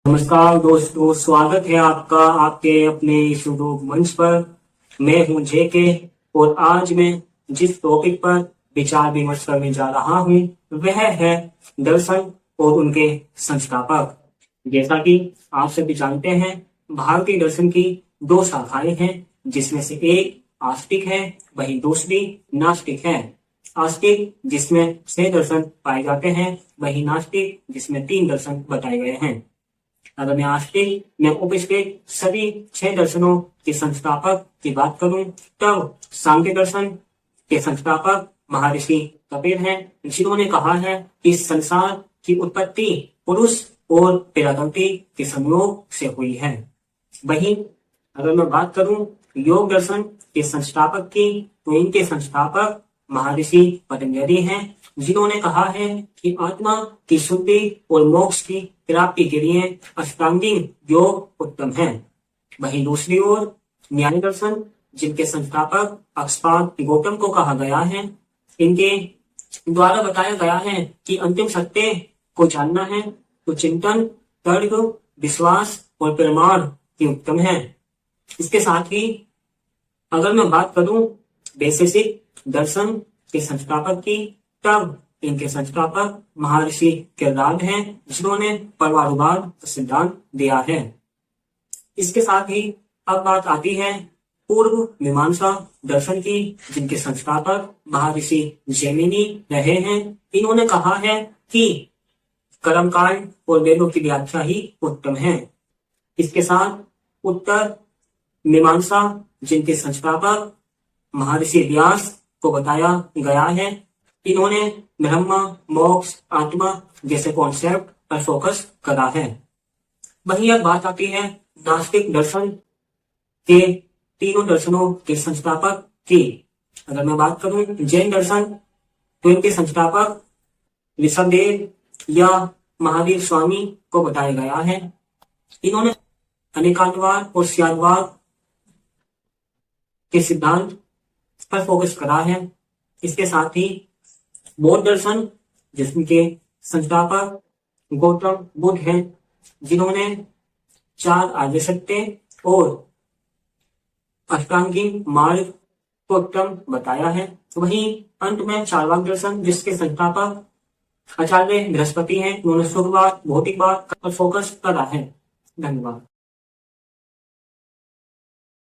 नमस्कार दोस्तों, स्वागत है आपका आपके अपने इस यूट्यूब मंच पर। मैं हूं जेके और आज मैं जिस टॉपिक पर विचार विमर्श करने जा रहा हूं वह है दर्शन और उनके संस्थापक। जैसा कि आप सभी जानते हैं, भारतीय दर्शन की दो शाखाएं हैं, जिसमें से एक आस्तिक है, वहीं दूसरी नास्तिक है। आस्तिक जिसमें 6 दर्शन पाए जाते हैं, वहीं नास्तिक जिसमें 3 दर्शन बताए गए हैं। अगर मैं आस्तिक में उपस्थित सभी 6 दर्शनों के संस्थापक की बात करूं, तब सांख्य दर्शन के संस्थापक महर्षि कपिल हैं, जिन्होंने कहा है कि संसार की उत्पत्ति पुरुष और प्रकृति के संयोग से हुई है। वहीं अगर मैं बात करूं योग दर्शन के संस्थापक की, तो इनके संस्थापक महर्षि पतंजलि हैं, जिन्होंने कहा है कि आत्मा की शुद्धि और मोक्ष की प्राप्ति के लिए अष्टांगिक योग उत्तम है। वहीं दूसरी ओर न्याय दर्शन, जिनके संस्थापक अक्षपाद गौतम को कहा गया है, इनके द्वारा बताया गया है कि अंतिम सत्य को जानना है तो चिंतन, तर्क, विश्वास और प्रमाण की उत्तम है। इसके साथ ही अगर मैं बात करूं वैशेषिक दर्शन के संस्थापक की, तब इनके संस्थापक महर्षि किरदाद हैं, जिन्होंने परमाणुवाद का सिद्धांत दिया है। इसके साथ ही अब बात आती है पूर्व मीमांसा दर्शन की, जिनके संस्थापक महर्षि जैमिनी रहे हैं। इन्होंने कहा है कि कर्मकांड और वेदों की व्याख्या ही उत्तम है। इसके साथ उत्तर मीमांसा, जिनके संस्थापक महर्षि व्यास को बताया गया है, इन्होंने ब्रह्म, मोक्ष, आत्मा जैसे कॉन्सेप्ट पर फोकस करा है। वहीं अब बात आती है नास्तिक दर्शन के तीनों दर्शनों के संस्थापक की। अगर मैं बात करूं जैन दर्शन, तो इनके संस्थापक ऋषभदेव या महावीर स्वामी को बताया गया है। इन्होंने अनेकांतवाद और स्यादवाद के सिद्धांत पर फोकस करा है। इसके साथ ही बौद्ध दर्शन, जिसके संस्थापक गौतम बुद्ध हैं, जिन्होंने 4 आर्य सत्य और अष्टांगिक मार्ग को उत्तम बताया है। वहीं अंत में चार्वाक दर्शन, जिसके संस्थापक आचार्य बृहस्पति हैं, उन्होंने शुद्धवाद, भौतिकवाद पर फोकस करा है। धन्यवाद।